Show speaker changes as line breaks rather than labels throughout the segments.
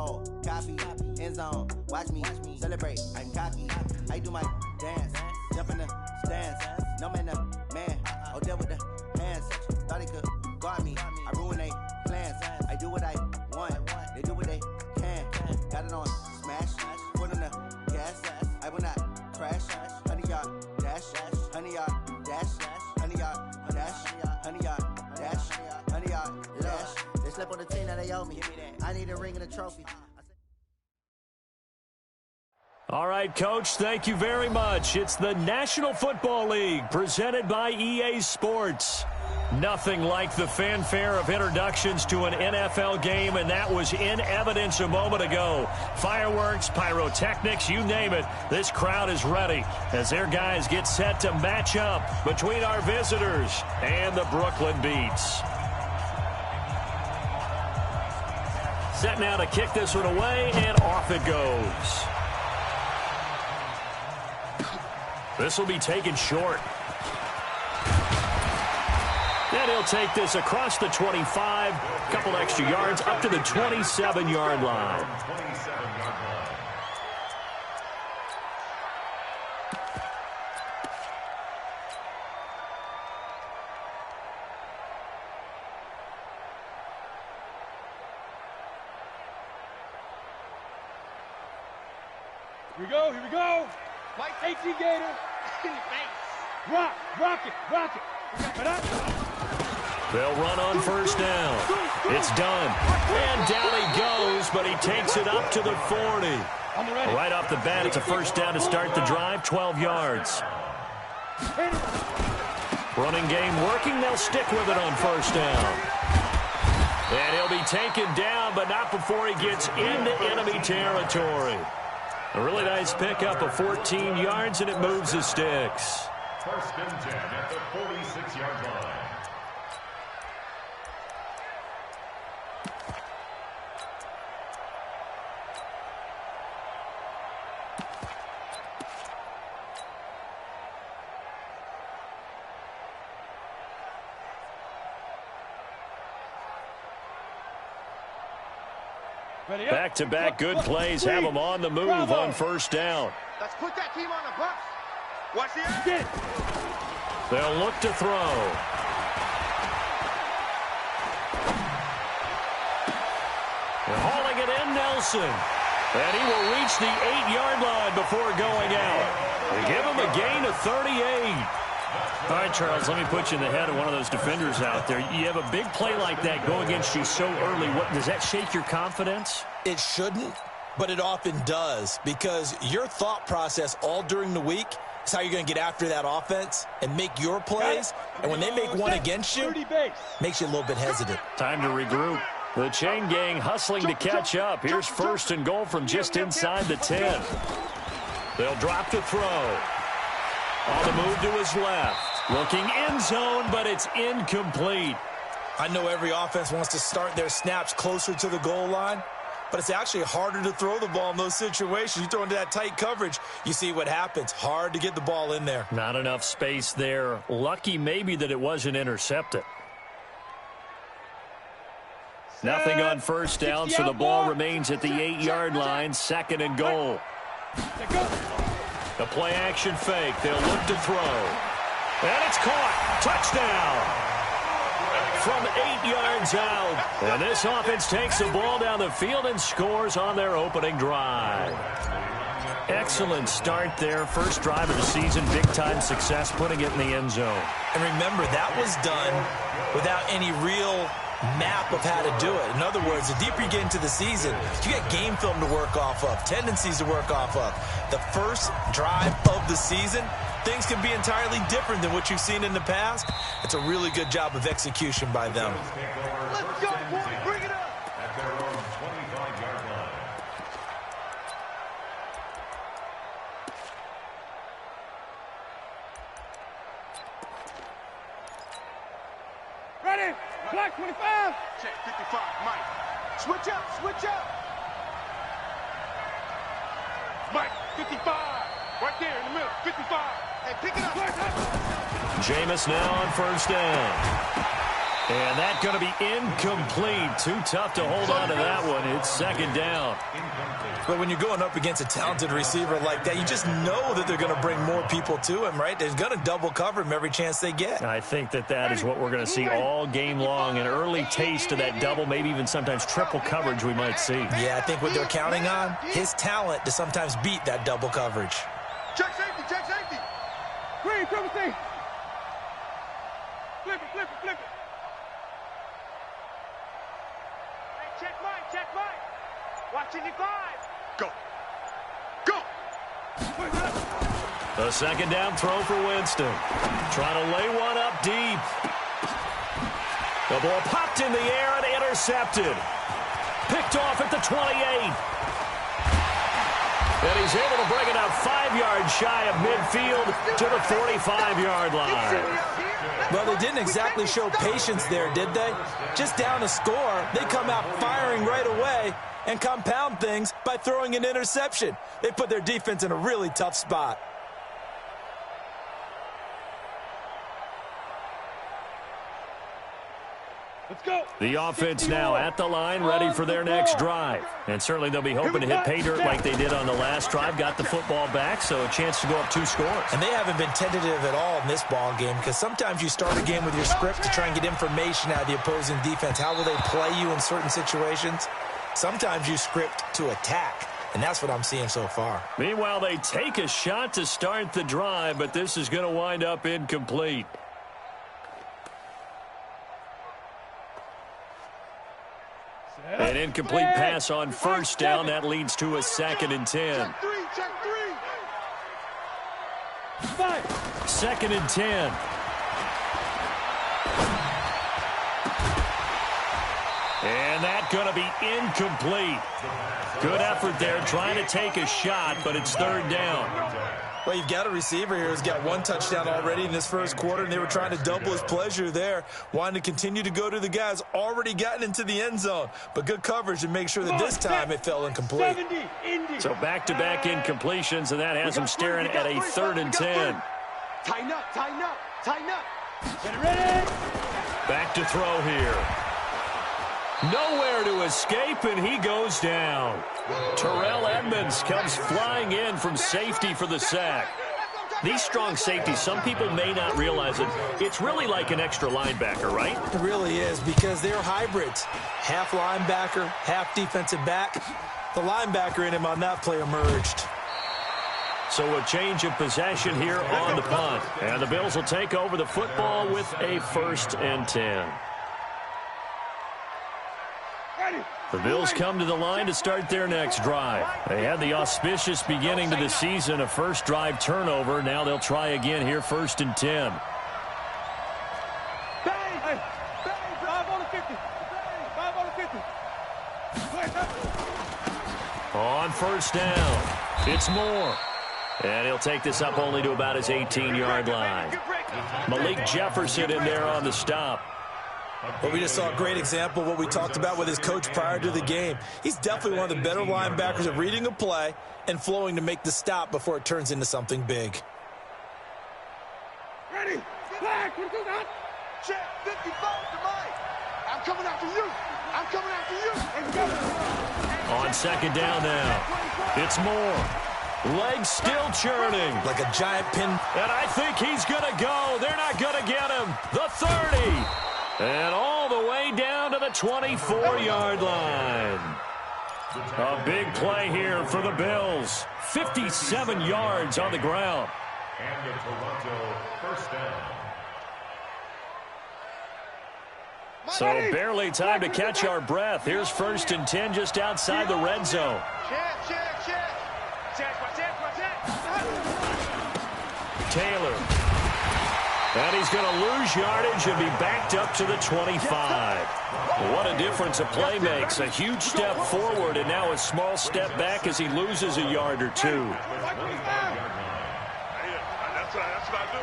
ball, copy, end zone. Watch me celebrate. I'm cocky. I do my dance, jump in the stands. No man, man. Oh, there with the hands. Thought he could guard me. I ruin they plans. I do what I want. They do what they can. Got it on smash. Put on the gas. I will not crash. 100-yard dash. 100-yard dash. 100-yard dash. 100-yard dash. 100-yard dash. They slept on the team that they owe me. I need a ring and a trophy.
All right, Coach, thank you very much. It's the National Football League presented by EA Sports. Nothing like the fanfare of introductions to an NFL game, and that was in evidence a moment ago. Fireworks, pyrotechnics, you name it. This crowd is ready as their guys get set to match up between our visitors and the Brooklyn Beats. Set now to kick this one away, and off it goes. This will be taken short. And he'll take this across the 25, a couple extra yards, up to the 27-yard line.
Here we go, here we go. Like AT Gator. Rock it.
They'll run on first down. It's done. And down he goes, but he takes it up to the 40. Right off the bat, it's a first down to start the drive, 12 yards. Running game working. They'll stick with it on first down. And he'll be taken down, but not before he gets into enemy territory. A really nice pickup of 14 yards, and it moves the sticks.
First and 10 at the 46-yard line.
Back-to-back good plays have them on the move on first down.
Let's put that team on the bus. Watch the end.
They'll look to throw. They're hauling it in, Nelson. And he will reach the 8-yard line before going out. They give him a gain of 38. All right, Charles, let me put you in the head of one of those defenders out there. You have a big play like that go against you so early. What does that shake your confidence?
It shouldn't, but it often does, because your thought process all during the week is how you're going to get after that offense and make your plays. And when they make one against you, makes you a little bit hesitant.
Time to regroup. The chain gang hustling to catch up. Here's first and goal from just inside the 10. They'll drop to throw. On the move to his left. Looking end zone, but it's incomplete.
I know every offense wants to start their snaps closer to the goal line, but it's actually harder to throw the ball in those situations. You throw into that tight coverage, you see what happens. Hard to get the ball in there.
Not enough space there. Lucky maybe that it wasn't intercepted. Nothing on first down, so the ball remains at the 8-yard line. Second and goal. The play-action fake. They'll look to throw. And it's caught. Touchdown. From 8 yards out. And this offense takes the ball down the field and scores on their opening drive. Excellent start there. First drive of the season. Big-time success, putting it in the end zone.
And remember, that was done without any real map of how to do it. In other words, the deeper you get into the season, you get game film to work off of, tendencies to work off of. The first drive of the season, things can be entirely different than what you've seen in the past. It's a really good job of execution by them.
Let's go, boy. Bring it up.
At their own 25-yard line.
Ready? Black 25.
Check 55, Mike. Switch up. Mike, 55. Right there in the middle, 55. Hey, pick it up.
Jameis now on first down. And that's going to be incomplete. Too tough to hold on to that one. It's second down.
But when you're going up against a talented receiver like that, you just know that they're going to bring more people to him, right? They're going to double cover him every chance they get.
I think that is what we're going to see all game long. An early taste of that double, maybe even sometimes triple coverage we might see.
Yeah, I think what they're counting on, his talent to sometimes beat that double coverage.
Check safety, check safety.
Green, triple safety. Flip it, flip it, flip it.
Check mine. Watching you guys. Go. Go.
The second down throw for Winston. Trying to lay one up deep. The ball popped in the air and intercepted. Picked off at the 28. And he's able to bring it up 5 yards shy of midfield to the 45-yard line.
Well, they didn't exactly show patience there, did they? Just down a score, they come out firing right away and compound things by throwing an interception. They put their defense in a really tough spot.
Let's go.
The offense now at the line, ready for their next drive. And certainly they'll be hoping to hit pay dirt like they did on the last drive. Got the football back, so a chance to go up 2 scores.
And they haven't been tentative at all in this ball game, because sometimes you start a game with your script to try and get information out of the opposing defense. How will they play you in certain situations? Sometimes you script to attack, and that's what I'm seeing so far.
Meanwhile, they take a shot to start the drive, but this is going to wind up incomplete. An incomplete pass on first down. That leads to a 2nd and 10.
Check three.
2nd and 10. And that's going to be incomplete. Good effort there trying to take a shot, but it's 3rd down.
Well, you've got a receiver here who's got 1 touchdown already in this first quarter, and they were trying to double his pleasure there, wanting to continue to go to the guys already gotten into the end zone. But good coverage to make sure that this time it fell incomplete.
So back-to-back incompletions, and that has them staring at a 3rd and 10.
Tighten up.
Get it ready.
Back to throw here. Nowhere to escape, and he goes down. Terrell Edmonds comes flying in from safety for the sack. These strong safeties, some people may not realize it. It's really like an extra linebacker, right?
It really is, because they're hybrids. Half linebacker, half defensive back. The linebacker in him on that play emerged.
So a change of possession here on the punt. And the Bills will take over the football with a 1st and 10. The Bills come to the line to start their next drive. They had the auspicious beginning to the season, a first drive turnover. Now they'll try again here, 1st and 10.
Bang! 5 on the 50. 5 on the 50.
On first down, it's Moore. And he'll take this up only to about his 18-yard line. Malik Jefferson in there on the stop.
But we just saw a great example of what we talked about with his coach prior to the game. He's definitely one of the better linebackers at reading a play and flowing to make the stop before it turns into something big.
Ready. Flag.
Check 55 to Mike. I'm coming after you. Let's go.
On second down now, it's Moore. Legs still churning.
Like a giant pin.
And I think he's going to go. They're not going to get him. The 30. And all the way down to the 24-yard line. A big play here for the Bills. 57 yards on the ground.
And the Toronto 1st down.
So barely time to catch our breath. Here's 1st and 10 just outside the red zone. Taylor. And he's going to lose yardage and be backed up to the 25. What a difference a play makes. A huge step forward and now a small step back as he loses a yard or 2.
That's what I do.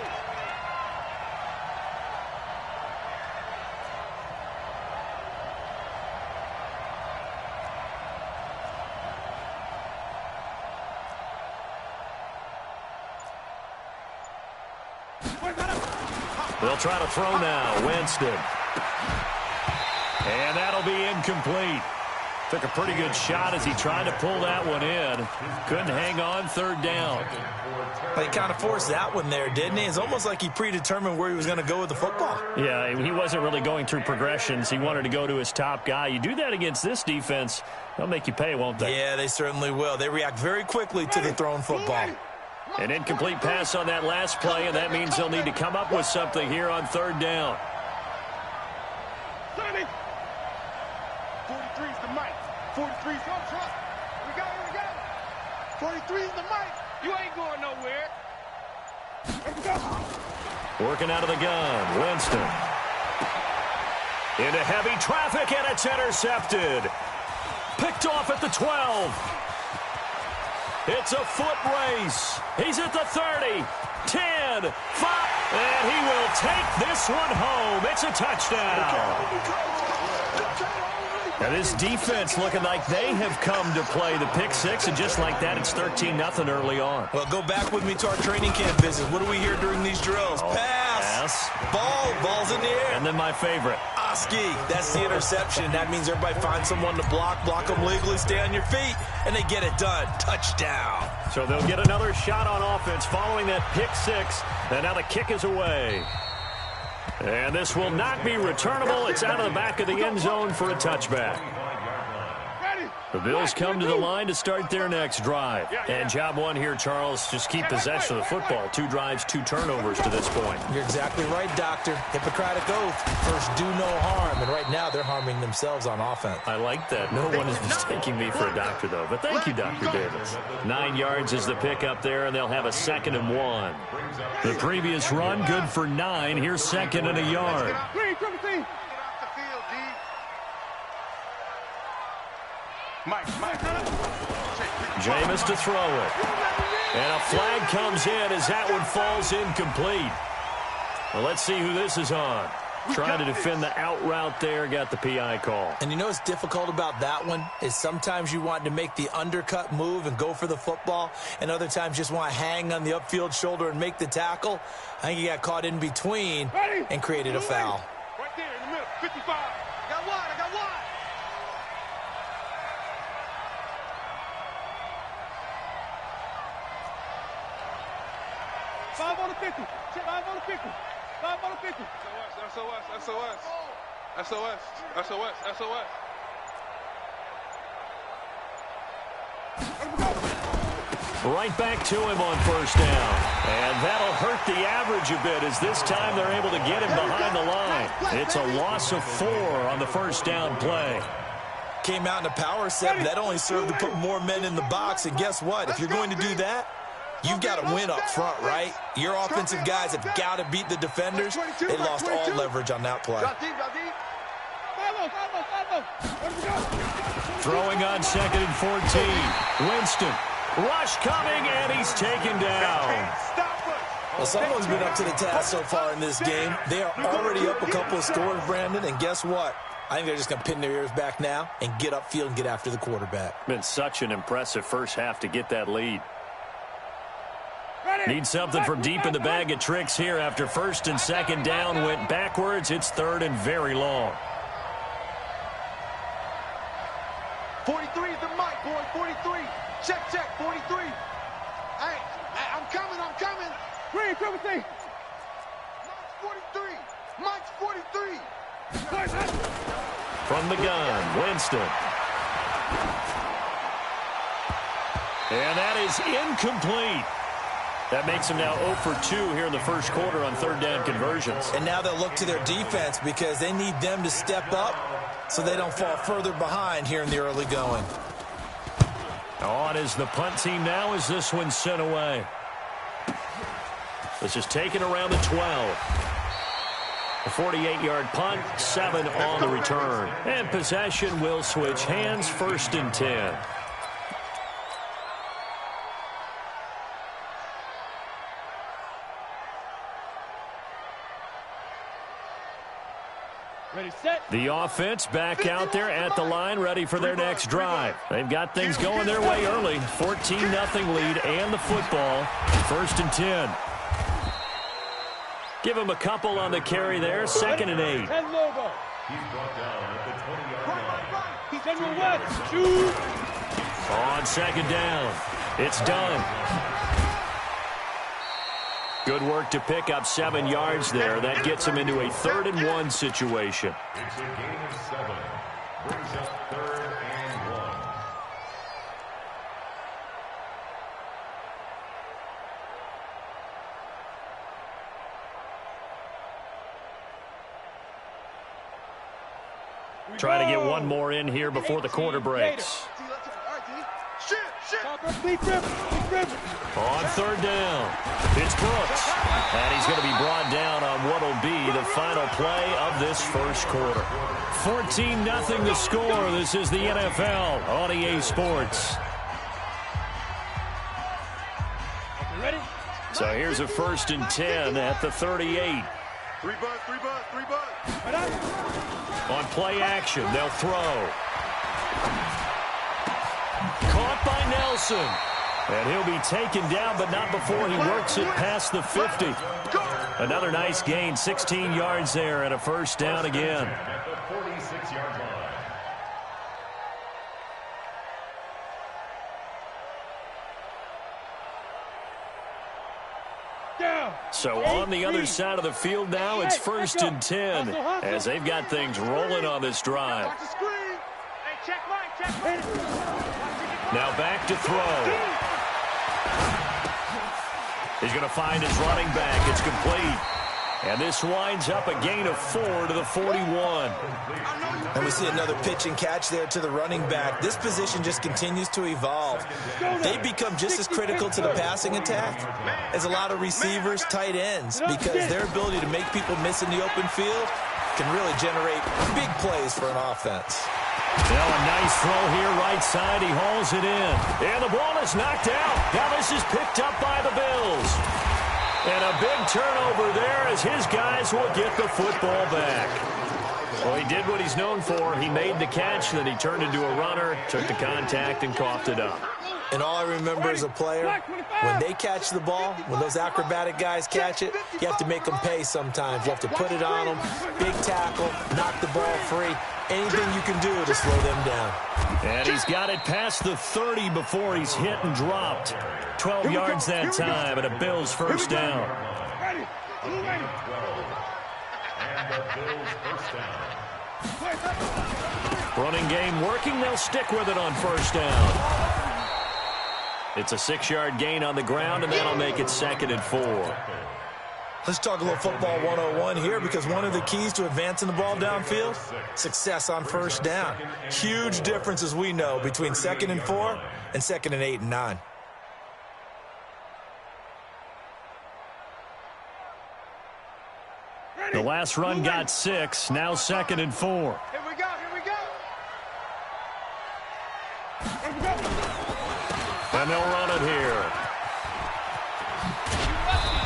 They'll try to throw now. Winston. And that'll be incomplete. Took a pretty good shot as he tried to pull that one in. Couldn't hang on third down.
He kind of forced that one there, didn't he? It's almost like he predetermined where he was going to go with the football.
Yeah, he wasn't really going through progressions. He wanted to go to his top guy. You do that against this defense, they'll make you pay, won't they?
Yeah, they certainly will. They react very quickly to the thrown football.
An incomplete pass on that last play, and that means they'll need to come up with something here on third down.
43's the mic. 43's on truck. Here we go. 43's the mic. You ain't going nowhere. Here we go.
Working out of the gun, Winston. Into heavy traffic, and it's intercepted. Picked off at the 12. It's a foot race. He's at the 30, 10, 5, and he will take this one home. It's a touchdown. Now this defense looking like they have come to play the pick six, and just like that, it's 13-0 early on.
Well, go back with me to our training camp visit. What do we hear during these drills? Pass. Ball's in the air.
And then my favorite.
Oski, that's the interception. That means everybody finds someone to block them legally, stay on your feet, and they get it done. Touchdown. So
they'll get another shot on offense following that pick six, and now the kick is away. And this will not be returnable. It's out of the back of the end zone for a touchback. The Bills come to the line to start their next drive. And job one here, Charles, just keep possession of the football. 2 drives, 2 turnovers to this point.
You're exactly right, Doctor. Hippocratic oath. First, do no harm. And right now, they're harming themselves on offense.
I like that. No one is mistaking me for a doctor, though. But thank you, Dr. Davis. 9 yards is the pickup there, and they'll have a 2nd and 1. The previous run, good for 9. Here's 2nd and a yard. Jameis to throw it. And a flag comes in as that one falls incomplete. Well, let's see who this is on. Trying to defend the out route there, got the PI call.
And you know what's difficult about that one is sometimes you want to make the undercut move and go for the football, and other times just want to hang on the upfield shoulder and make the tackle. I think he got caught in between and created a foul.
Right there in the middle, 55. I got one. 5 on the 50. 5 on the 50. 5 on the 50. SOS.
Right back to him on first down. And that'll hurt the average a bit as this time they're able to get him behind the line. It's a loss of 4 on the first down play.
Came out in a power set, but that only served to put more men in the box. And guess what? If you're going to do that, you've got to win up front, right? Your offensive guys have got to beat the defenders. They lost all leverage on that play.
Throwing on 2nd and 14. Winston. Rush coming, and he's taken down.
Well, someone's been up to the task so far in this game. They are already up a couple of scores, Brandon, and guess what? I think they're just going to pin their ears back now and get upfield and get after the quarterback.
Been such an impressive first half to get that lead. Need something from deep in the bag of tricks here after 1st and 2nd down went backwards. It's 3rd and very long.
43 is the mic, boy. 43. Check, 43. Hey, I'm coming. Green, come with me. Mike's 43.
From the gun, Winston. And that is incomplete. That makes them now 0 for 2 here in the first quarter on 3rd down conversions.
And now they'll look to their defense because they need them to step up so they don't fall further behind here in the early going.
On is the punt team now as this one's sent away. This is taken around the 12. A 48-yard punt, 7 on the return. And possession will switch hands, 1st and 10.
Ready, set.
The offense back out there at the line, ready for their next drive. They've got things going their way early. 14-0 lead and the football. 1st and 10. Give him a couple on the carry there. 2nd and 8.
He's brought down at the 20-yard line.
He's in your left. Shoot.
On second down. It's done. Good work to pick up 7 yards there. That gets him into a 3rd-and-1 situation.
It's a gain of 7. Brings up 3rd and 1.
Trying to get one more in here before the quarter breaks.
Deep rip.
On 3rd down, it's Brooks. And he's going to be brought down on what will be the final play of this first quarter. 14-0 the score. This is the NFL on EA Sports.
Ready?
So here's a 1st and 10 at the 38.
3 bucks.
Right up.
On play action, they'll throw. Caught by Nelson. And he'll be taken down, but not before he works it past the 50. Another nice gain, 16 yards there, and a 1st down again.
At the 46-yard line.
So on the other side of the field now, it's 1st and 10 as they've got things rolling on this drive.
Watch the screen.
Hey, check Mike.
Now back to throw. He's going to find his running back. It's complete. And this winds up a gain of 4 to the 41.
And we see another pitch and catch there to the running back. This position just continues to evolve. They become just as critical to the passing attack as a lot of receivers, tight ends, because their ability to make people miss in the open field can really generate big plays for an offense.
Now a nice throw here, right side. He hauls it in. And the ball is knocked out. Now this is picked up by the Bills. And a big turnover there as his guys will get the football back. Well, he did what he's known for. He made the catch, then he turned into a runner, took the contact, and coughed it up.
And all I remember as a player, when they catch the ball, when those acrobatic guys catch it, you have to make them pay sometimes. You have to put it on them, big tackle, knock the ball free. Anything you can do to slow them down.
And he's got it past the 30 before he's hit and dropped. 12 yards that time, and a Bills 1st down.
Ready. Ready.
And the Bills 1st down.
Running game working. They'll stick with it on 1st down. It's a 6-yard gain on the ground, and that'll make it 2nd and 4.
Let's talk a little football 101 here, because one of the keys to advancing the ball downfield, success on 1st down. Huge difference, as we know, between 2nd and 4 and 2nd and 8 and 9.
The last run got 6. Now 2nd and 4.
Here we go.
And they'll run it here.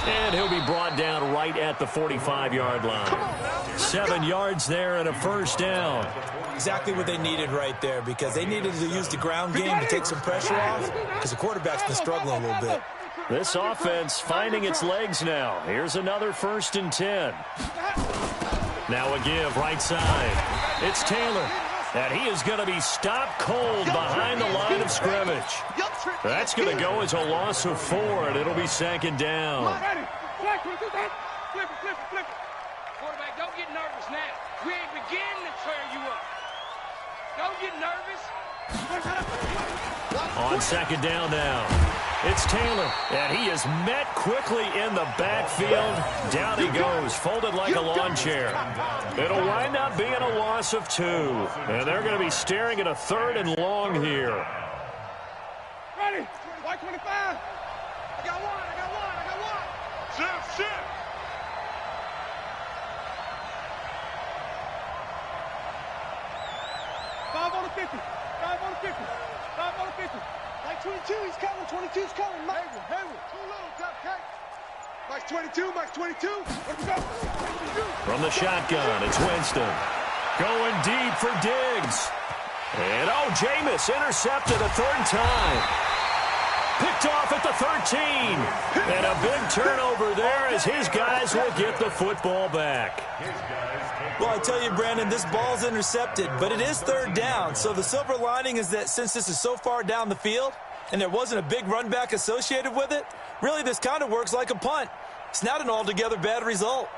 And he'll be brought down right at the 45-yard line. 7 yards there and a 1st down.
Exactly what they needed right there, because they needed to use the ground game to take some pressure off, because the quarterback's been struggling a little bit.
This offense finding its legs now. Here's another 1st and 10. Now a give right side. It's Taylor. And he is going to be stopped cold behind the line of scrimmage. That's going to go as a loss of 4, and it'll be 2nd down.
Flip it. Quarterback, don't get nervous now. We ain't beginning to tear you up. Don't get nervous.
On 2nd down now. It's Taylor, and he is met quickly in the backfield. Down he goes, folded like a lawn chair. It'll wind up being a loss of 2, and they're going to be staring at a 3rd and long here.
Ready. White 25. I got one.
Shift.
5 on the 50. 5 on the 50.
Mike 22, he's coming. 22's coming. Hayward. Too low, cupcake. Mike's 22. Let's go.
From the shotgun, it's Winston. Going deep for Diggs. And, Jameis intercepted a 3rd time. Picked off at the 13. And a big turnover there as his guys will get the football back.
Well, I tell you, Brandon, this ball's intercepted, but it is third down. So the silver lining is that since this is so far down the field and there wasn't a big run back associated with it, really this kind of works like a punt. It's not an altogether bad result.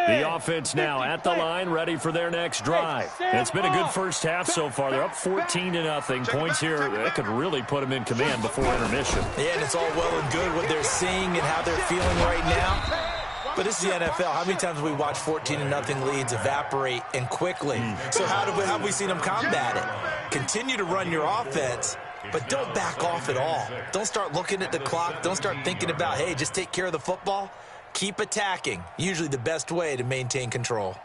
The offense now at the line, ready for their next drive. It's been a good first half so far. They're up 14-0. Points here that could really put them in command before intermission.
Yeah, and it's all well and good what they're seeing and how they're feeling right now. But this is the NFL. How many times have we watched 14-0 leads evaporate and quickly? So how have we seen them combat it? Continue to run your offense, but don't back off at all. Don't start looking at the clock. Don't start thinking about, hey, just take care of the football. Keep attacking. Usually the best way to maintain control.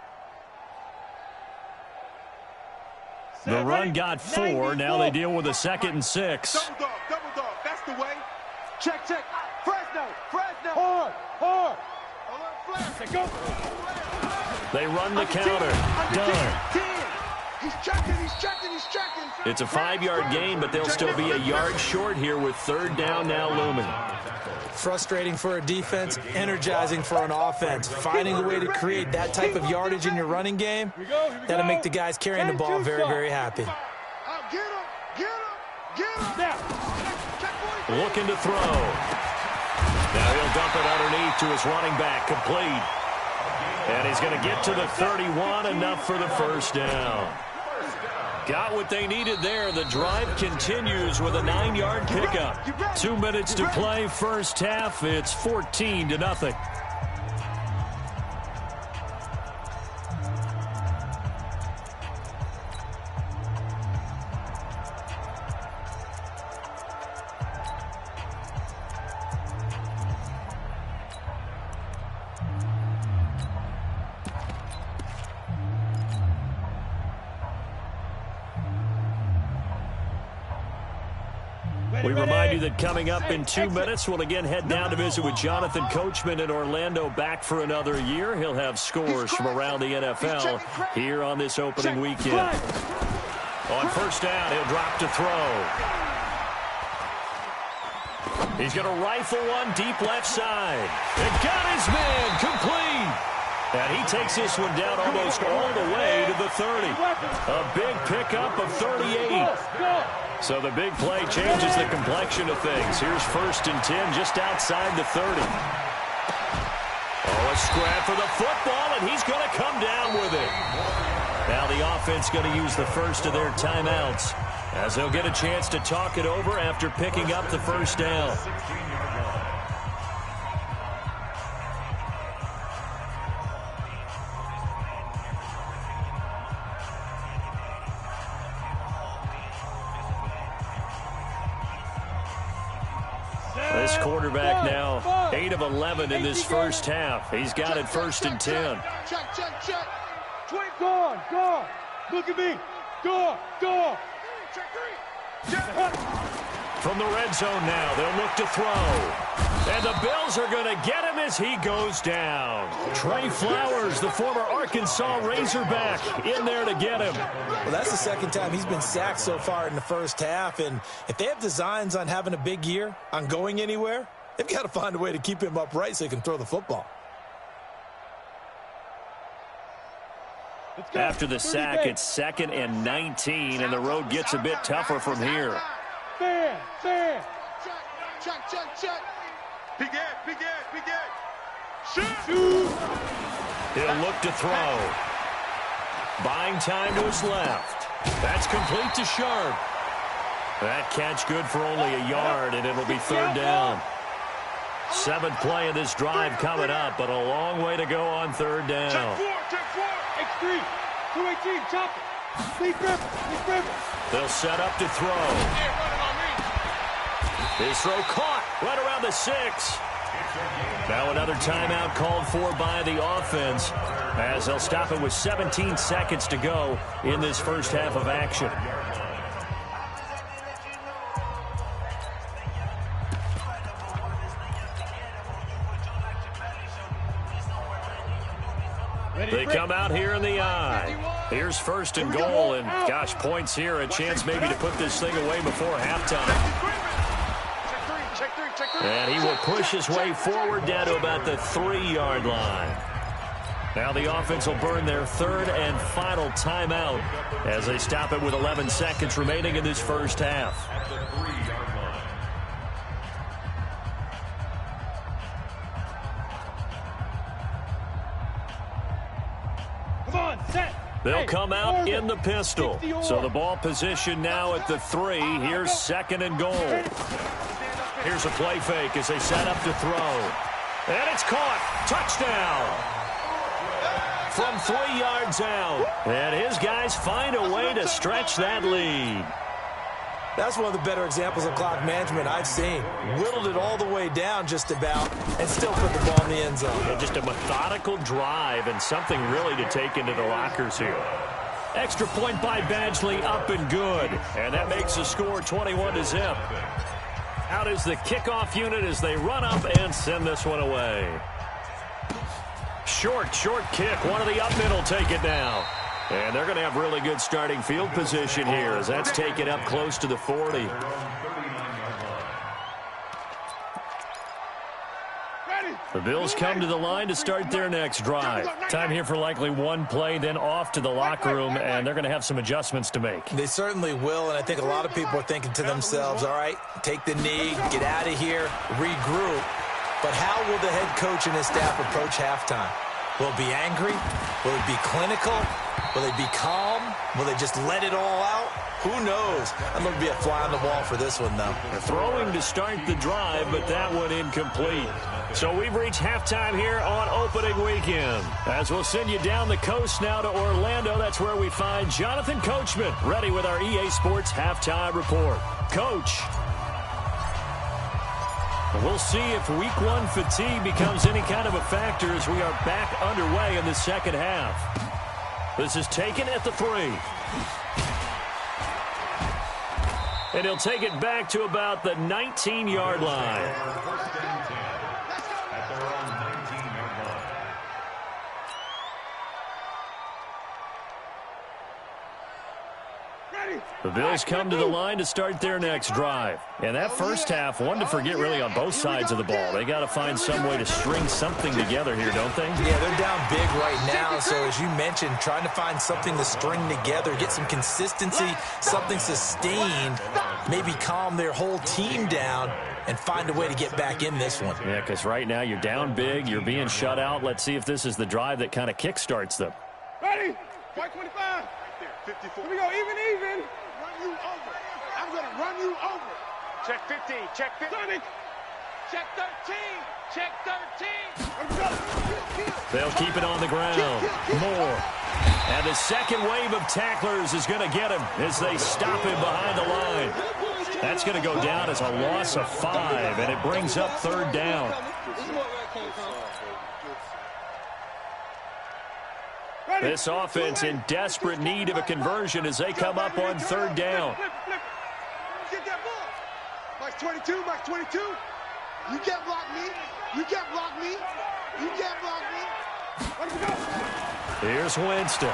The run got 4. Now they deal with a 2nd and 6.
Double dog. That's the way. Check. Fresno. Hard. Go.
They run the counter. Done.
10. He's checking.
It's a 5-yard gain, but they'll still be a yard short here with third down now looming.
Frustrating for a defense, energizing for an offense. Finding a way to create that type of yardage in your running game, that'll make the guys carrying the ball very, very happy.
Get him.
Looking to throw. Now he'll dump it underneath to his running back, complete. And he's going to get to the 31, enough for the first down. Got what they needed there. The drive continues with a 9-yard pickup. 2 minutes to play first half. It's 14-0. We remind you that coming up in 2 minutes, we'll again head down to visit with Jonathan Coachman in Orlando, back for another year. He'll have scores from around the NFL here on this opening weekend. On first down, he'll drop to throw. He's going to rifle one deep left side. It got his man complete. And he takes this one down almost all the way to the 30. A big pickup of 38. So the big play changes the complexion of things. Here's 1st and 10 just outside the 30. Oh, a scrap for the football, and he's going to come down with it. Now the offense going to use the first of their timeouts as they'll get a chance to talk it over after picking up the first down. This quarterback now 8 of 11 in this first half. He's got it 1st and 10.
Check. Go on. Look at me. Go on.
From the red zone now, they'll look to throw. And the Bills are going to get him as he goes down. Trey Flowers, the former Arkansas Razorback, in there to get him.
Well, that's the second time he's been sacked so far in the first half. And if they have designs on having a big year, on going anywhere, they've got to find a way to keep him upright so he can throw the football.
After the sack, it's 2nd and 19, and the road gets a bit tougher from here.
Fair. Check. Big Ed. Shoot.
He'll look to throw. Buying time to his left. That's complete to Sharp. That catch good for only a yard, and it'll be 3rd down. 7th play of this drive coming up, but a long way to go on 3rd down.
Check 4. X3. 218. Chop it. Leaf river.
They'll set up to throw. His throw caught right around the 6. Now another timeout called for by the offense as they'll stop it with 17 seconds to go in this first half of action. They come out here in the eye. Here's first and goal, and gosh, points here, a chance maybe to put this thing away before halftime. And he will push his way forward down to about the 3-yard line. Now the offense will burn their third and final timeout as they stop it with 11 seconds remaining in this first half. They'll come out in the pistol. So the ball position now at the 3. Here's second and goal. Here's a play fake as they set up to throw. And it's caught. Touchdown. From 3 yards out. And his guys find a way to stretch that lead.
That's one of the better examples of clock management I've seen. Whittled it all the way down just about and still put the ball in the end zone.
Yeah, just a methodical drive and something really to take into the lockers here. Extra point by Badgley, up and good. And that makes the score 21-0. Out is the kickoff unit as they run up and send this one away. Short kick. One of the up men will take it now. And they're going to have really good starting field position here as that's taken up close to the 40. The Bills come to the line to start their next drive. Time here for likely one play, then off to the locker room, and they're going to have some adjustments to make.
They certainly will, and I think a lot of people are thinking to themselves, all right, take the knee, get out of here, regroup. But how will the head coach and his staff approach halftime? Will it be angry? Will it be clinical? Will they be calm? Will they just let it all out? Who knows? I'm going to be a fly on the wall for this one, though.
Throwing to start the drive, but that one incomplete. So we've reached halftime here on opening weekend. As we'll send you down the coast now to Orlando, that's where we find Jonathan Coachman, ready with our EA Sports halftime report. Coach. We'll see if week one fatigue becomes any kind of a factor as we are back underway in the second half. This is taken at the 3. And he'll take it back to about the 19-yard line. The Bills come to the line to start their next drive. And that first half, one to forget really on both sides of the ball. They got to find some way to string something together here, don't they?
Yeah, they're down big right now. So as you mentioned, trying to find something to string together, get some consistency, something sustained, maybe calm their whole team down and find a way to get back in this one.
Yeah, because right now you're down big, you're being shut out. Let's see if this is the drive that kind of kickstarts them.
Ready? White 25. Right there, 54. Here we go, even. Run you over. I'm going to run you over. Check 15, check 15. Sonic. Check 13, check 13.
They'll keep it on the ground. Moore. And the second wave of tacklers is going to get him as they stop him behind the line. That's going to go down as a loss of 5, and it brings up third down. This offense in desperate need of a conversion as they come up on third down.
Get that ball. Max 22, Max 22. You can't block me. You can't block me. You can't block me.
Here's Winston.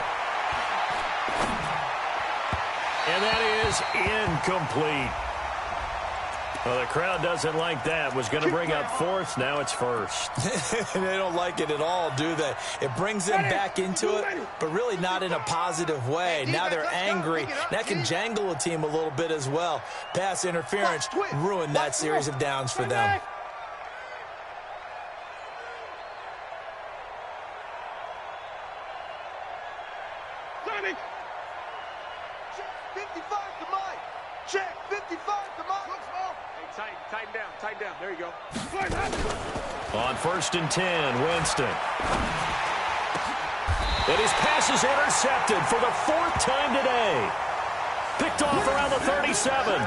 And that is incomplete. Well, the crowd doesn't like that. Was going to bring up fourth. Now it's first.
They don't like it at all, do they? It brings them back into it, but really not in a positive way. Now they're angry. That can jangle a team a little bit as well. Pass interference ruined that series of downs for them.
Check 55 to Mike. Check 55 to Mike.
Tighten down. There you go.
On first and 10, Winston. And his pass is intercepted for the 4th time today. Picked off around the 37.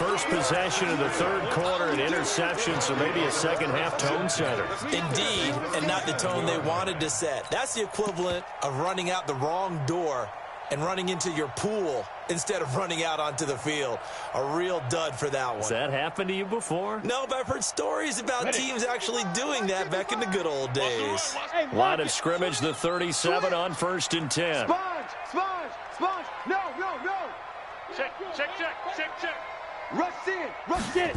first possession of the third quarter, an interception, so maybe a second-half tone setter.
Indeed, and not the tone they wanted to set. That's the equivalent of running out the wrong door and running into your pool instead of running out onto the field. A real dud for that one.
Has that happened to you before?
No, but I've heard stories about teams actually doing that back in the good old days.
Line of scrimmage, the 37 on 1st and 10.
Sponge. No.
Check.
Rush in.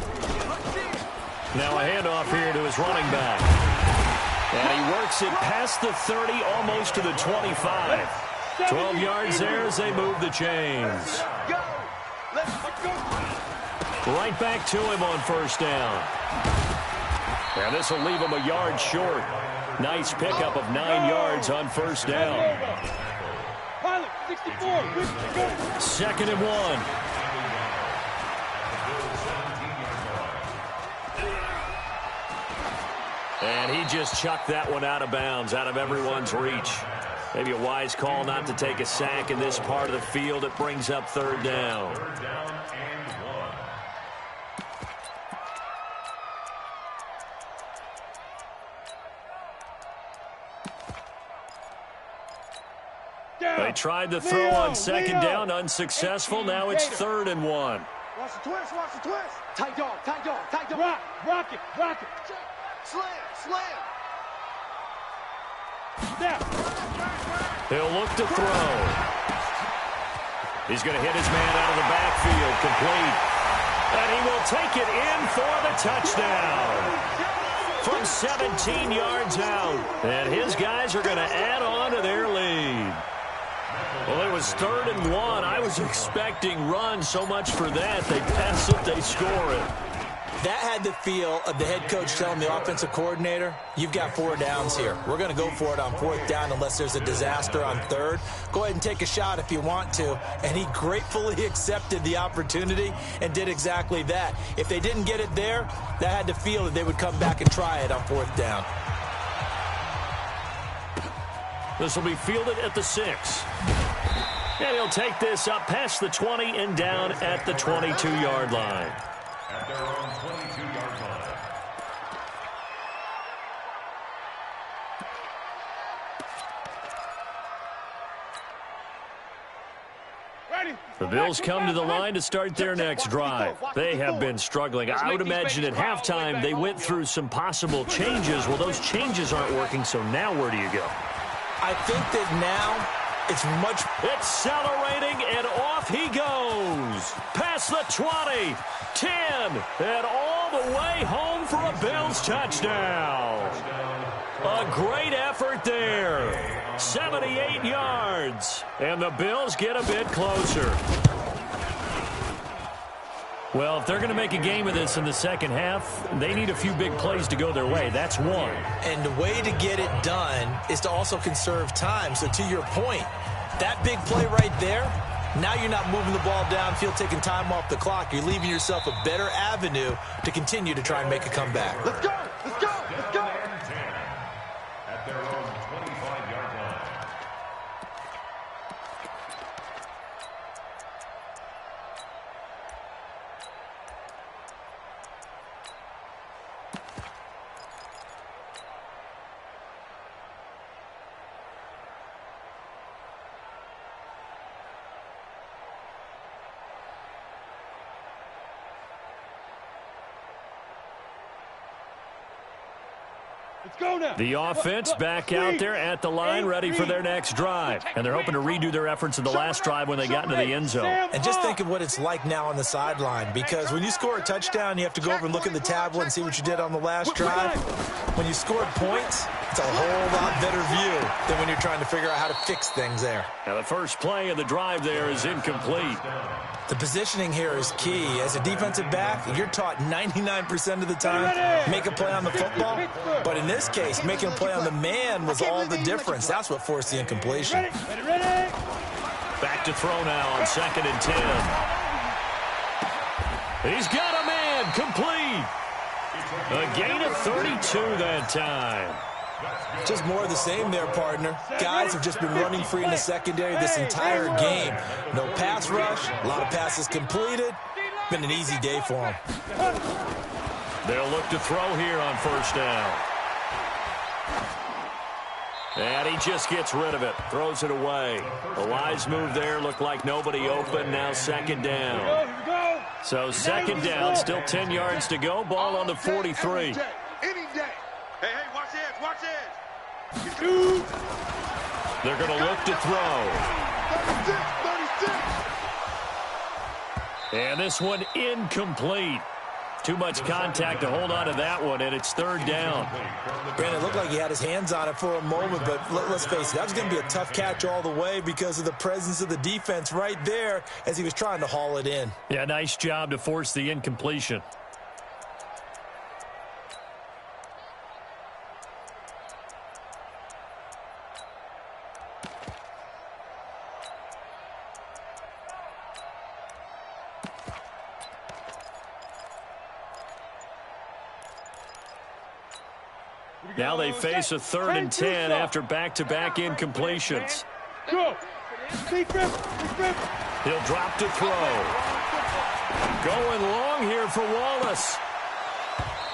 Now a handoff here to his running back. And he works it past the 30, almost to the 25. 12 yards there as they move the chains.
Go. Let's go.
Right back to him on 1st down. And this will leave him a yard short. Nice pickup of 9 yards on 1st down.
Pilot, 64.
2nd and 1. And he just chucked that one out of bounds, out of everyone's reach. Maybe a wise call not to take a sack in this part of the field. It brings up 3rd down.
Third down and 1.
They tried the throw on 2nd down, unsuccessful. Now it's 3rd and 1.
Watch the twist. Tight dog.
Rock it.
Slam.
Snap.
He'll look to throw. He's going to hit his man out of the backfield, complete. And he will take it in for the touchdown. From 17 yards out. And his guys are going to add on to their lead. Well, it was 3rd and 1. I was expecting run, so much for that. They pass it, they score it.
That had the feel of the head coach telling the offensive coordinator, you've got 4 downs here. We're going to go for it on 4th down unless there's a disaster on 3rd. Go ahead and take a shot if you want to. And he gratefully accepted the opportunity and did exactly that. If they didn't get it there, that had the feel that they would come back and try it on 4th down.
This will be fielded at the 6. And he'll take this up past the 20 and down at the 22-yard line.
At their own 22-yard line.
The Bills come to the line to start their next drive. They have been struggling. I would imagine at halftime they went through some possible changes. Well, those changes aren't working, so now where do you go?
I think that now it's much...
Accelerating, and off he goes. Past the 20, 10, and all the way home for a Bills touchdown. A great effort there. 78 yards, and the Bills get a bit closer. Well, if they're going to make a game of this in the second half, they need a few big plays to go their way. That's one.
And the way to get it done is to also conserve time. So to your point, that big play right there, now you're not moving the ball downfield, taking time off the clock. You're leaving yourself a better avenue to continue to try and make a comeback.
Let's go.
At their own 25-yard line.
The offense back out there at the line, ready for their next drive. And they're hoping to redo their efforts in the last drive when they got into the end zone.
And just think of what it's like now on the sideline, because when you score a touchdown, you have to go over and look at the tablet and see what you did on the last drive. When you scored points, it's a whole lot better view than when you're trying to figure out how to fix things there.
Now the first play of the drive there is incomplete.
The positioning here is key. As a defensive back, you're taught 99% of the time, make a play on the football. But in this case, making a play on the man was all the difference. That's what forced the incompletion.
Back to throw now on 2nd and 10. He's got a man, complete. A gain of 32 that time.
Just more of the same there, partner. Guys have just been running free in the secondary this entire game. No pass rush, a lot of passes completed. Been an easy day for him.
They'll look to throw here on first down. And he just gets rid of it. Throws it away. A wise move there. Looked like nobody open. Now second down. So second down. Still 10 yards to go. Ball on the 43.
Any day. Hey, watch this. Watch this.
They're going to look to throw.
36.
And this one incomplete. Too much contact to hold on to that one, and it's third down.
Brandon, it looked like he had his hands on it for a moment, but let's face it, that was going to be a tough catch all the way because of the presence of the defense right there as he was trying to haul it in.
Yeah, nice job to force the incompletion. Now they face a 3rd and 10 after back-to-back incompletions.
Go.
He'll drop to throw. Going long here for Wallace.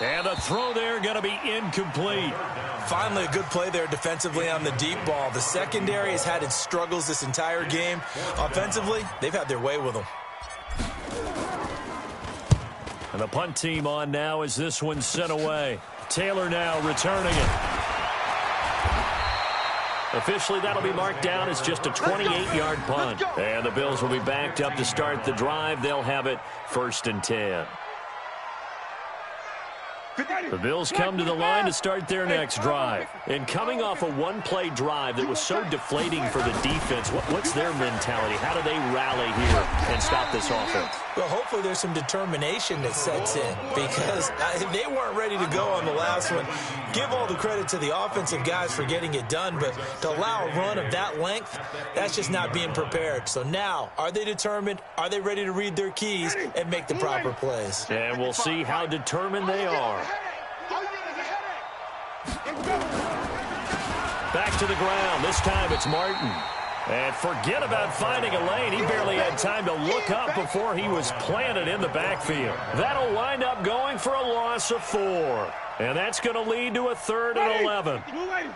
And the throw there going to be incomplete.
Finally a good play there defensively on the deep ball. The secondary has had its struggles this entire game. Offensively, they've had their way with them.
And the punt team on now as this one's sent away. Taylor now returning it. Officially, that'll be marked down as just a 28-yard punt. And the Bills will be backed up to start the drive. They'll have it 1st and 10. The Bills come to the line to start their next drive. And coming off a one-play drive that was so deflating for the defense, what's their mentality? How do they rally here and stop this offense?
Well, hopefully there's some determination that sets in because they weren't ready to go on the last one. Give all the credit to the offensive guys for getting it done, but to allow a run of that length, that's just not being prepared. So now, are they determined? Are they ready to read their keys and make the proper plays?
And we'll see how determined they are. Back to the ground. This time it's Martin. And forget about finding a lane. He barely had time to look up before he was planted in the backfield. That'll wind up going for a loss of 4. And that's going to lead to a 3rd and 11.
Right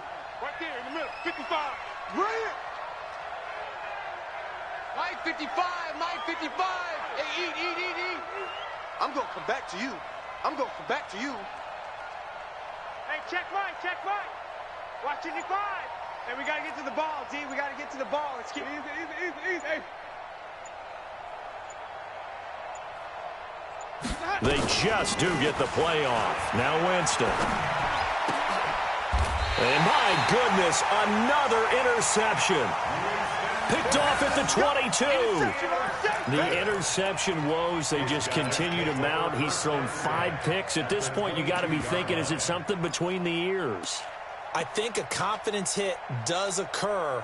there in the middle. 55. Right.
Mike 55. Mike 55. Hey, eat. I'm going to come back to you.
Hey, check Mike. Watch 55. Hey, we got to get to the ball, D. We got to get to the ball. Let's keep easy. Hey.
They just do get the play off. Now Winston. And my goodness, another interception. Picked off at the 22. The interception woes, they just continue to mount. He's thrown 5 picks. At this point, you got to be thinking, is it something between the ears?
I think a confidence hit does occur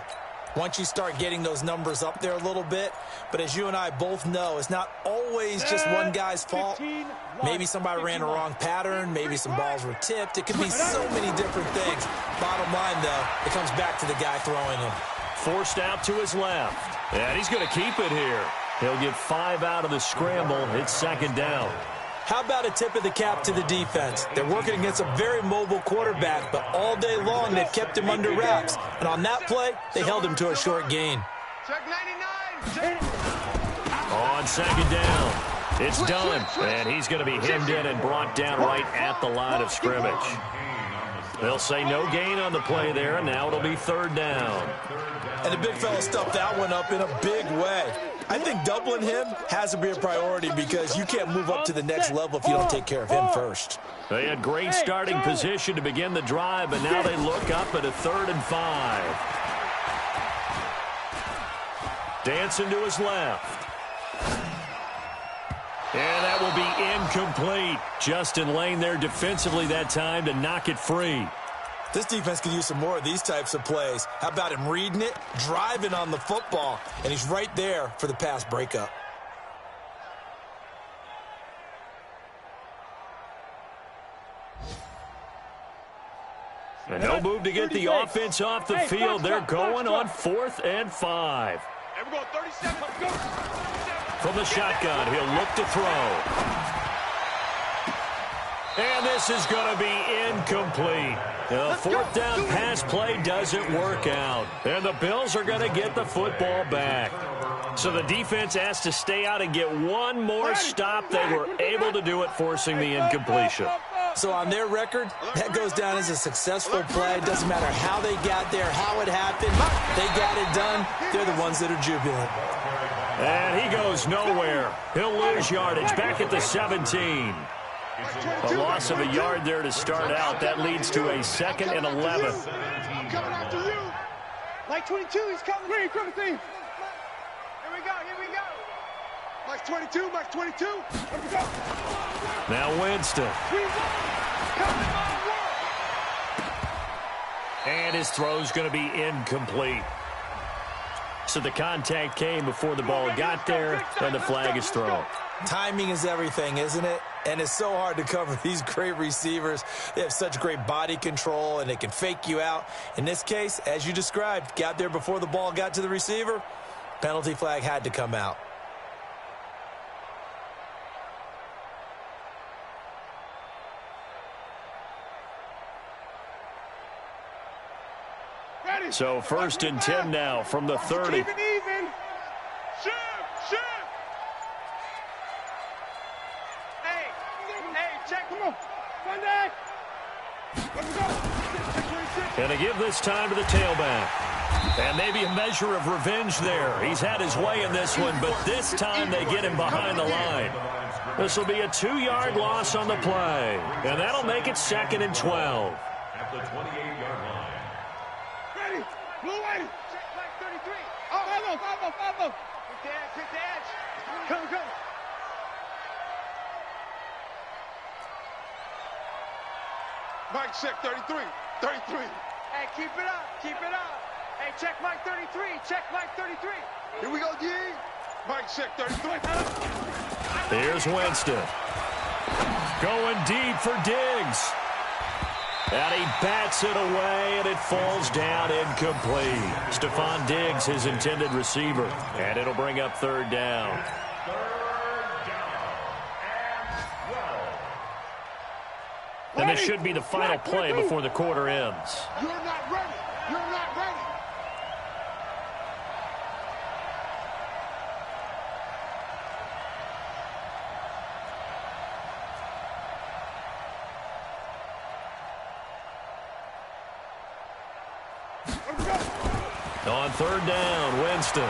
once you start getting those numbers up there a little bit. But as you and I both know, it's not always just one guy's fault. Maybe somebody ran a wrong pattern. Maybe some balls were tipped. It could be so many different things. Bottom line, though, it comes back to the guy throwing them.
Forced out to his left. And he's going to keep it here. He'll get 5 out of the scramble. It's second down.
How about a tip of the cap to the defense? They're working against a very mobile quarterback, but all day long they've kept him under wraps. And on that play, they held him to a short gain.
Check 99.
On second down, it's done. And he's going to be hemmed in and brought down right at the line of scrimmage. They'll say no gain on the play there, and now it'll be 3rd down.
And the big fella stuffed that one up in a big way. I think doubling him has to be a priority because you can't move up to the next level if you don't take care of him first.
They had great starting position to begin the drive, but now they look up at a 3rd and 5. Dancing to his left. And that will be incomplete. Justin Lane there defensively that time to knock it free.
This defense could use some more of these types of plays. How about him reading it, driving on the football, and he's right there for the pass breakup.
And no move to get the offense off the field. They're going on 4th and 5.
And we're going 37. Let's go.
From the shotgun, he'll look to throw. And this is going to be incomplete. The fourth down pass play doesn't work out. And the Bills are going to get the football back. So the defense has to stay out and get one more stop. They were able to do it, forcing the incompletion.
So on their record, that goes down as a successful play. It doesn't matter how they got there, how it happened. They got it done. They're the ones that are jubilant.
And he goes nowhere. He'll lose yardage back at the 17. A loss of a yard there to start out. That leads to a 2nd and 11.
I'm coming after you. Mike 22, he's coming. Here we go, here we go. Mike 22, Mike 22. Here we go.
Now Winston. And his throw's going to be incomplete. So the contact came before the ball got there, and the flag is thrown.
Timing is everything, isn't it? And it's so hard to cover these great receivers. They have such great body control, and they can fake you out. In this case, as you described, got there before the ball got to the receiver. Penalty flag had to come out.
So 1st and 10 now from the 30.
Keep it even. Shoot. Hey, check. Come on. Sunday. Let's go.
And to give this time to the tailback. And maybe a measure of revenge there. He's had his way in this one, but this time they get him behind the line. This will be a 2-yard loss on the play. And that'll make it 2nd and 12.
At the 28-yard line.
Ready. Blue lady.
Check Mike 33.
Follow.
Quick the edge. Come.
Mike, check 33.
Hey, keep it up. Hey, check Mike 33.
Here we go, D. Mike, check 33.
Here's Winston. Going deep for Diggs. And he bats it away, and it falls down incomplete. Stephon Diggs, his intended receiver. And it'll bring up 3rd down. And this should be the final play before the quarter ends.
You're not ready.
On 3rd down, Winston.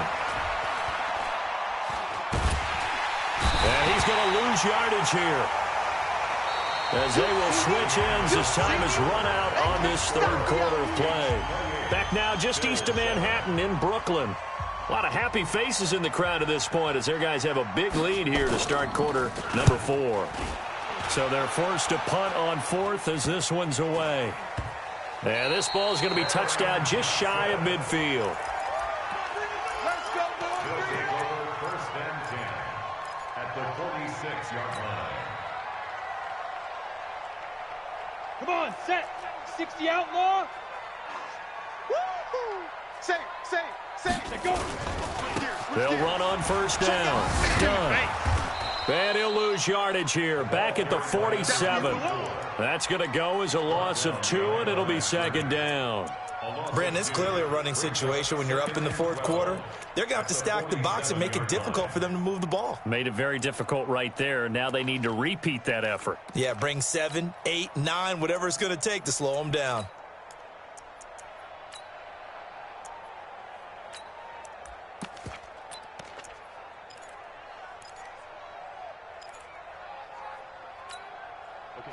And he's going to lose yardage here, as they will switch ends as time is run out on this 3rd quarter of play. Back now just east of Manhattan in Brooklyn. A lot of happy faces in the crowd at this point as their guys have a big lead here to start quarter number 4. So they're forced to punt on 4th as this one's away. And this ball is going to be touched down just shy of midfield.
Let's go,
First and 10 at the 46-yard line.
Come on, set. 60 outlaw.
Woo-hoo. Safe.
Go.
They'll run on 1st down. Done. And he'll lose yardage here, back at the 47. That's going to go as a loss of 2, and it'll be 2nd down.
Brandon, it's clearly a running situation when you're up in the 4th quarter. They're going to have to stack the box and make it difficult for them to move the ball.
Made it very difficult right there. Now they need to repeat that effort.
Yeah, bring 7, 8, 9, whatever it's going to take to slow them down.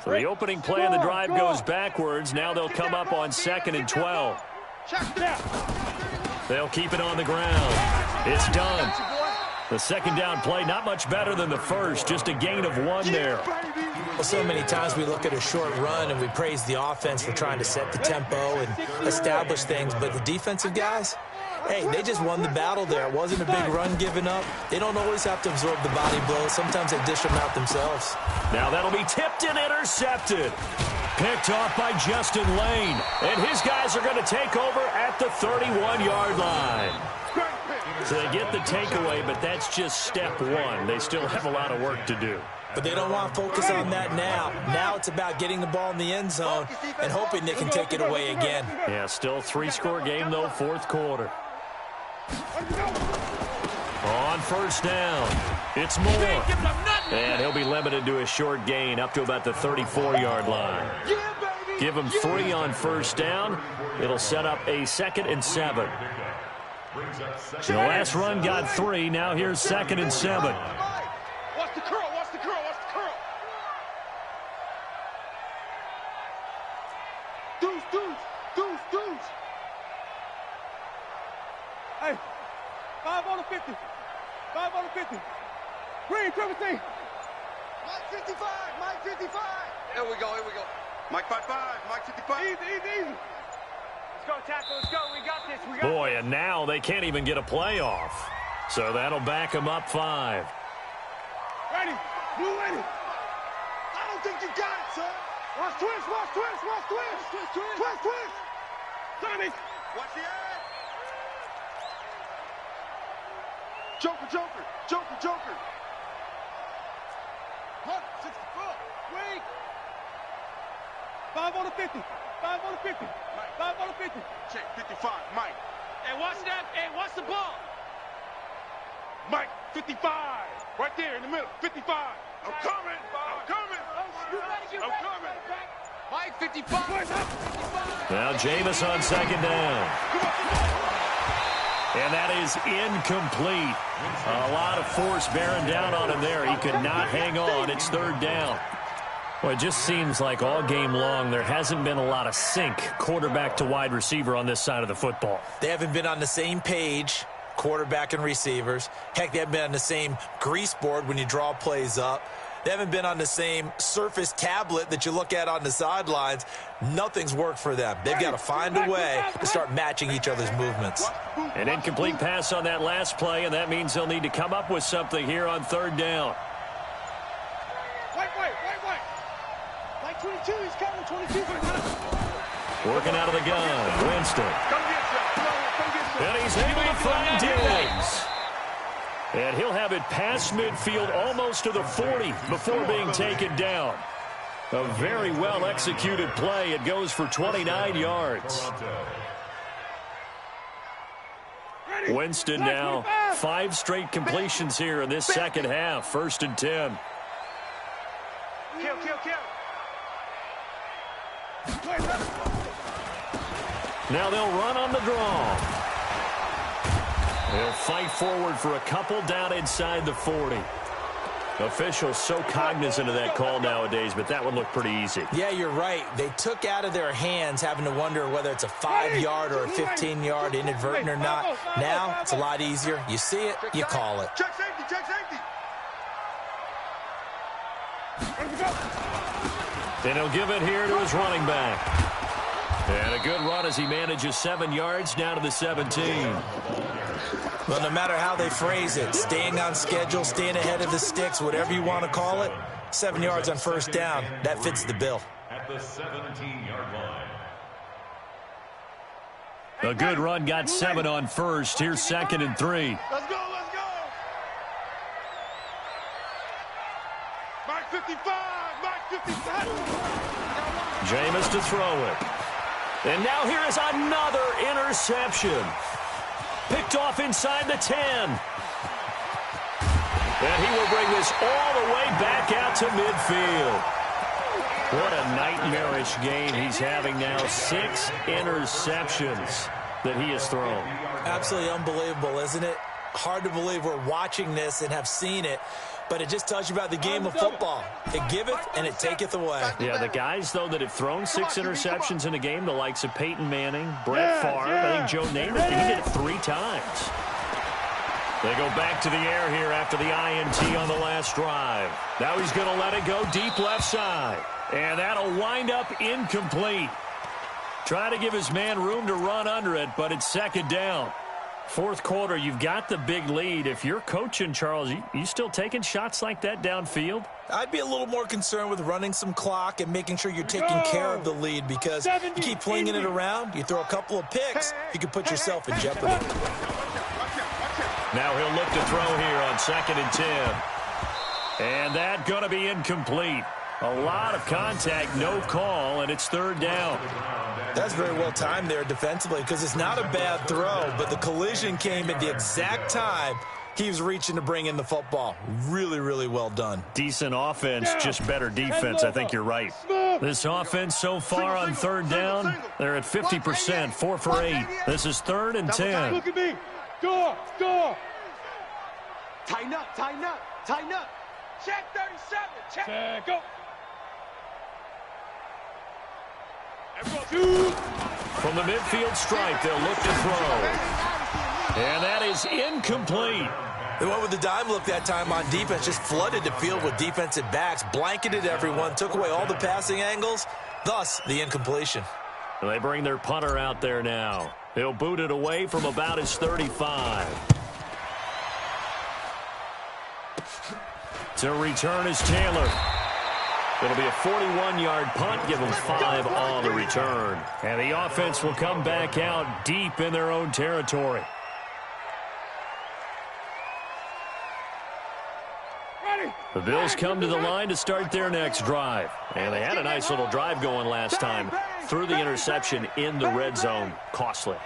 So the opening play of the drive goes backwards. Now they'll come up on 2nd and 12. They'll keep it on the ground. It's done. The 2nd down play, not much better than the first, just a gain of 1 there.
Well, so many times we look at a short run and we praise the offense for trying to set the tempo and establish things, but the defensive guys, hey, they just won the battle there. It wasn't a big run given up. They don't always have to absorb the body blows. Sometimes they dish them out themselves.
Now that'll be tipped and intercepted. Picked off by Justin Lane. And his guys are going to take over at the 31-yard line. So they get the takeaway, but that's just step one. They still have a lot of work to do.
But they don't want to focus on that now. Now it's about getting the ball in the end zone and hoping they can take it away again.
Yeah, still three-score game, though, fourth quarter. On first down, it's Moore. And he'll be limited to a short gain up to about the 34-yard line. Give him 3 on first down. It'll set up a 2nd and 7. The last run got 3. Now here's 2nd and 7.
Watch the curl, watch the curl, watch the curl. Deuce. Hey, 5 on the 50. 5 on the 50. Green, triple T. Mike 55, Mike 55. Here we go. Mike 55, Mike 55. Easy. Let's go, tackle, let's go. We got this,
Boy, and now they can't even get a play off. So that'll back them up 5.
Ready, blue ready. I don't think you got it, son. Watch twist. Sonny. Watch the edge. Joker. 164. Wait. 5 on the 50. 5 on the 50. Mike. 5 on the 50. Check 55. Mike. Hey, watch that. Hey, watch the ball. Mike, 55. Right there in the middle. 55. I'm coming. Mike, 55.
Now Jameis on 2nd down. And that is incomplete. A lot of force bearing down on him there. He could not hang on. It's 3rd down. Well, it just seems like all game long there hasn't been a lot of sync quarterback to wide receiver on this side of the football.
They haven't been on the same page, quarterback and receivers. Heck, they haven't been on the same grease board when you draw plays up. They haven't been on the same surface tablet that you look at on the sidelines. Nothing's worked for them. They've got to find a way to start matching each other's movements.
An incomplete pass on that last play, and that means they'll need to come up with something here on 3rd down.
Wait. Like 22, he's coming, 22.
Working out of the gun, Winston. And he's able to find Diggs. And he'll have it past midfield almost to the 40 before being taken down. A very well-executed play. It goes for 29 yards. Winston now 5 straight completions here in this second half. 1st and 10.
Kill.
Now they'll run on the draw. They'll fight forward for a couple down inside the 40. Officials so cognizant of that call nowadays, but that one looked pretty easy.
Yeah, you're right. They took out of their hands having to wonder whether it's a 5-yard or a 15-yard inadvertent or not. Now it's a lot easier. You see it, you call it.
Check safety.
And he'll give it here to his running back. And a good run as he manages 7 yards down to the 17.
Well, no matter how they phrase it, staying on schedule, staying ahead of the sticks, whatever you want to call it, 7 yards on first down, that fits the bill.
At the 17-yard line.
A good run got 7 on first. Here's 2nd and 3.
Let's go. Mike 55.
Jameis to throw it. And now here is another interception. Picked off inside the 10. And he will bring this all the way back out to midfield. What a nightmarish game he's having now. 6 interceptions that he has thrown.
Absolutely unbelievable, isn't it? Hard to believe we're watching this and have seen it. But it just tells you about the game of football. It giveth and it taketh away.
Yeah, the guys, though, that have thrown 6 interceptions in a game, the likes of Peyton Manning, Brett Favre, I think Joe Namath, he did it 3 times. They go back to the air here after the INT on the last drive. Now he's going to let it go deep left side. And that'll wind up incomplete. Trying to give his man room to run under it, but it's 2nd down. Fourth quarter, you've got the big lead. If you're coaching, Charles, you still taking shots like that downfield?
I'd be a little more concerned with running some clock and making sure you're taking care of the lead, because you keep flinging it around, you throw a couple of picks, you can put yourself in jeopardy.
Watch out.
Now he'll look to throw here on 2nd and 10. And that going to be incomplete. A lot of contact, no call, and it's 3rd down.
That's very well timed there defensively because it's not a bad throw, but the collision came at the exact time he was reaching to bring in the football. Really, really well done.
Decent offense, just better defense. I think you're right. This offense so far on 3rd down, they're at 50%, 4 for 8. This is 3rd and 10.
Look at me. Door. Tighten up. Check 37. Check. Go.
From the midfield stripe, they'll look to throw. And that is incomplete.
They went with the dime look that time on defense, just flooded the field with defensive backs, blanketed everyone, took away all the passing angles, thus the incompletion.
They bring their punter out there now. He'll boot it away from about his 35. To return is Taylor. It'll be a 41-yard punt, give them 5 on the return. And the offense will come back out deep in their own territory. The Bills come to the line to start their next drive. And they had a nice little drive going last time. Threw the interception in the red zone. Costly.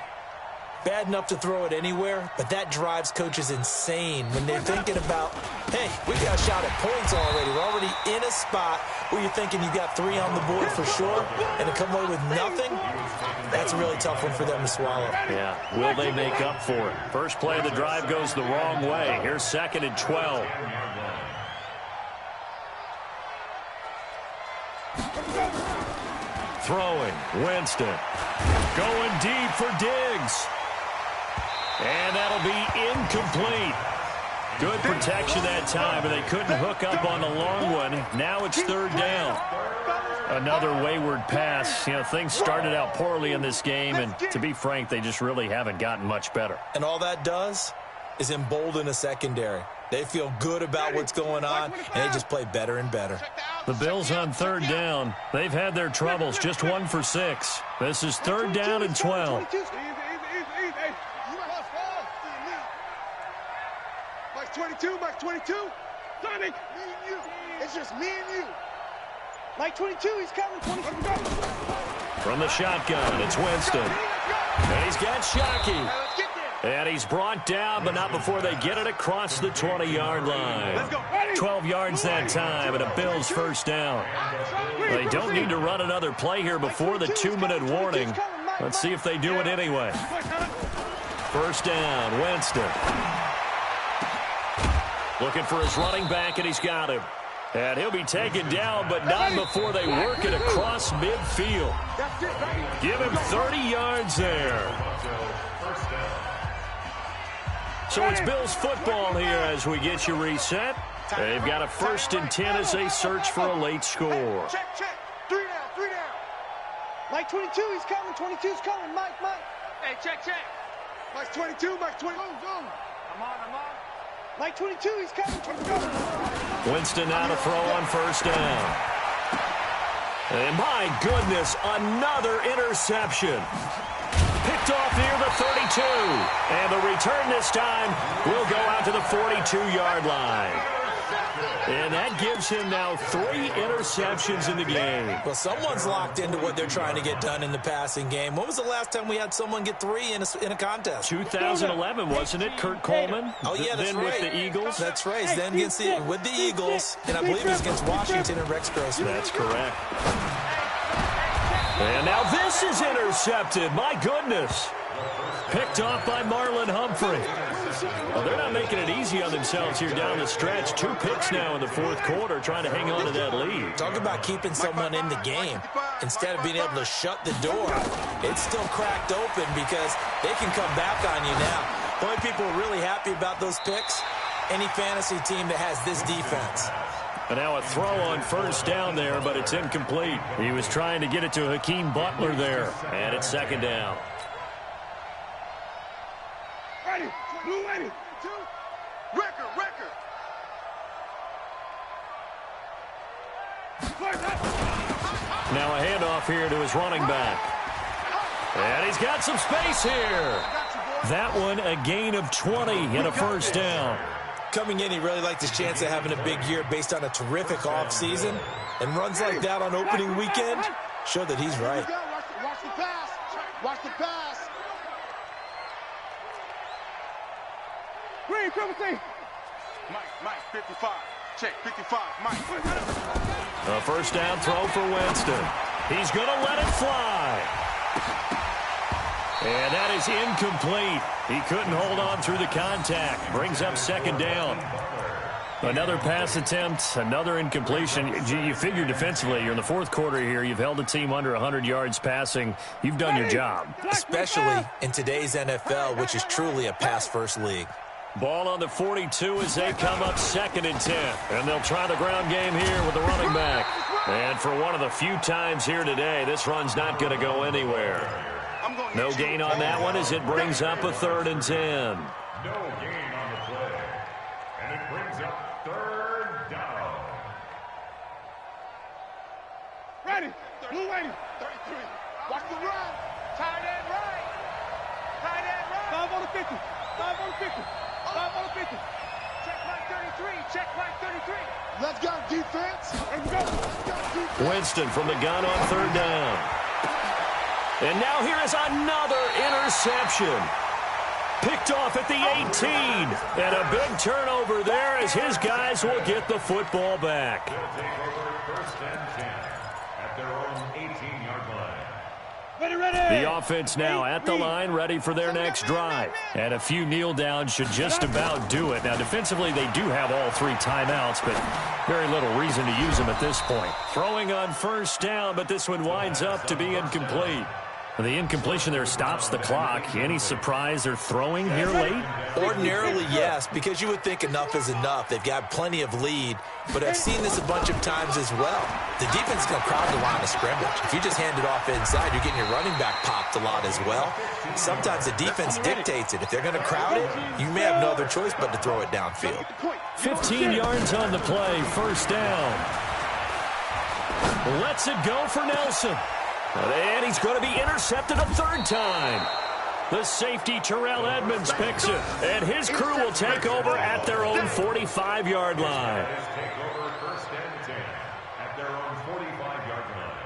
Bad enough to throw it anywhere, but that drives coaches insane when they're thinking about, hey, we got a shot at points already. We're already in a spot where you're thinking you got 3 on the board for sure, and to come away with nothing, that's a really tough one for them to swallow.
Yeah, will they make up for it? First play of the drive goes the wrong way. Here's 2nd and 12. Throwing, Winston. Going deep for Diggs. And that'll be incomplete. Good protection that time, and they couldn't hook up on the long one. Now it's 3rd down. Another wayward pass. You know, things started out poorly in this game, and to be frank, they just really haven't gotten much better.
And all that does is embolden a secondary. They feel good about what's going on, and they just play better and better.
The Bills on 3rd down. They've had their troubles, just 1 for 6. This is 3rd down and 12.
Mike 22, Mike 22. Sonic, me and you. It's just me and you. Mike 22, he's coming. 22.
From the shotgun, it's Winston. And he's got Shockey. And he's brought down, but not before they get it across the 20-yard line. 12 yards that time, and a Bills 1st down. They don't need to run another play here before the 2-minute warning. Let's see if they do it anyway. 1st down, Winston. Looking for his running back, and he's got him. And he'll be taken down, but not before they work it across midfield. Give him 30 yards there. So it's Bills football here as we get you reset. They've got a 1st and 10 as they search for a late score.
Check. 3 down. Mike 22, he's coming. 22's coming. Mike. Hey, check. Mike 22, Mike 20. Go. I'm on. Mike 22, he's coming.
Winston now to throw on 1st down. And my goodness, another interception. Picked off near the 32. And the return this time will go out to the 42-yard line. And that gives him now 3 interceptions in the game.
Well, someone's locked into what they're trying to get done in the passing game. When was the last time we had someone get 3 in a contest?
2011, wasn't it, Kurt Coleman?
Oh, yeah, that's
then
right.
With the Eagles?
That's right. Then with the Eagles, and I believe it was against Washington and Rex Grossman.
That's correct. And now this is intercepted. My goodness. Picked off by Marlon Humphrey. Well, they're not making it easy on themselves here down the stretch. 2 picks now in the 4th quarter, trying to hang on to that lead.
Talk about keeping someone in the game. Instead of being able to shut the door, it's still cracked open because they can come back on you now. The only people who are really happy about those picks, any fantasy team that has this defense.
And now a throw on 1st down there, but it's incomplete. He was trying to get it to Hakeem Butler there. And it's 2nd down.
Ready. Blue ready. Record.
Now a handoff here to his running back. And he's got some space here. That one a gain of 20 and a first down.
Coming in, he really liked his chance of having a big year based on a terrific offseason. And runs like that on opening weekend show that he's right.
Watch the pass. Watch the pass. Green, triple T. Mike, 55. Check, 55. Mike.
A first down throw for Winston. He's going to let it fly. And that is incomplete. He couldn't hold on through the contact. Brings up second down. Another pass attempt, another incompletion. You figure defensively, you're in the fourth quarter here. You've held a team under 100 yards passing. You've done your job.
Especially in today's NFL, which is truly a pass-first league.
Ball on the 42 as they come up 2nd and 10. And they'll try the ground game here with the running back. And for one of the few times here today, this run's not going to go anywhere. No gain on that one as it brings up a 3rd and 10.
No gain on the play. And it brings up 3rd down.
Ready. Blue ready. 33. Watch the run. Tight end right. Tight end right. 5 on the 50. 5 on the 50. 5 on the 50. Check right 33. Check right 33. Let's go, defense. Let's go.
Winston from the gun on 3rd down. And now here is another interception. Picked off at the 18. And a big turnover there as his guys will get the football back.
They'll take over 1st and 10 at their own 18-yard line.
The offense now at the line, ready for their next drive. And a few kneel downs should just about do it. Now, defensively, they do have all 3 timeouts, but very little reason to use them at this point. Throwing on first down, but this one winds up to be incomplete. The incompletion there stops the clock. Any surprise they're throwing here late?
Ordinarily, yes, because you would think enough is enough. They've got plenty of lead, but I've seen this a bunch of times as well. The defense is going to crowd the line of scrimmage. If you just hand it off inside, you're getting your running back popped a lot as well. Sometimes the defense dictates it. If they're going to crowd it, you may have no other choice but to throw it downfield.
15 yards on the play, first down. Lets it go for Nelson. And he's going to be intercepted a 3rd time. The safety, Terrell Edmonds, picks it. And his crew will take over at their own 45-yard line.
Take over 1st and 10 at their own 45-yard line.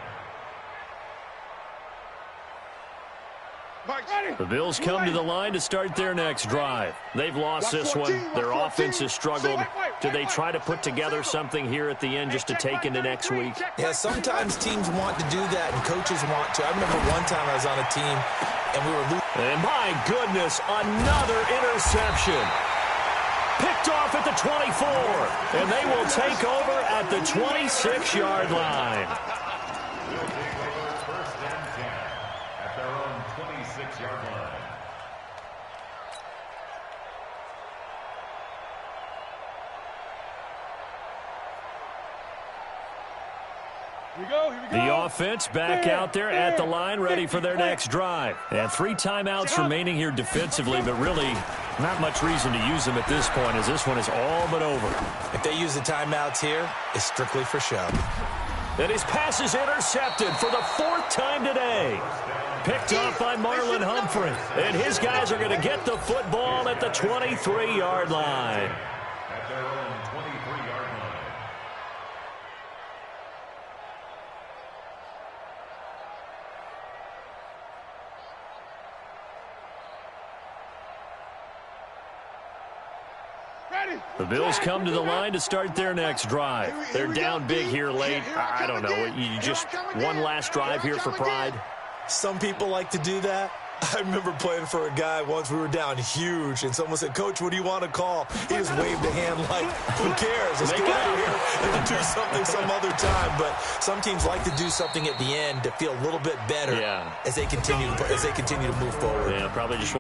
The Bills come to the line to start their next drive. They've lost this one. Their offense has struggled. Do they try to put together something here at the end just to take into next week?
Yeah, sometimes teams want to do that and coaches want to. I remember one time I was on a team and we were losing.
And my goodness, another interception. Picked off at the 24. And they will take over at the 26-yard line.
They'll take over 1st and 10 at their own 26-yard line.
The offense back out there at the line, ready for their next drive. And 3 timeouts remaining here defensively, but really not much reason to use them at this point as this one is all but over.
If they use the timeouts here, it's strictly for show.
And his pass is intercepted for the 4th time today. Picked off by Marlon Humphrey. And his guys are going to get the football at the 23-yard line.
At their own 23-yard line.
The Bills come to the line to start their next drive. They're down big here late. I don't know. You just one last drive here for pride?
Some people like to do that. I remember playing for a guy once. We were down huge, and someone said, "Coach, what do you want to call?" He just waved a hand like, "Who cares? Let's get out of here and do something some other time." But some teams like to do something at the end to feel a little bit better as they continue to move forward.
Yeah, probably just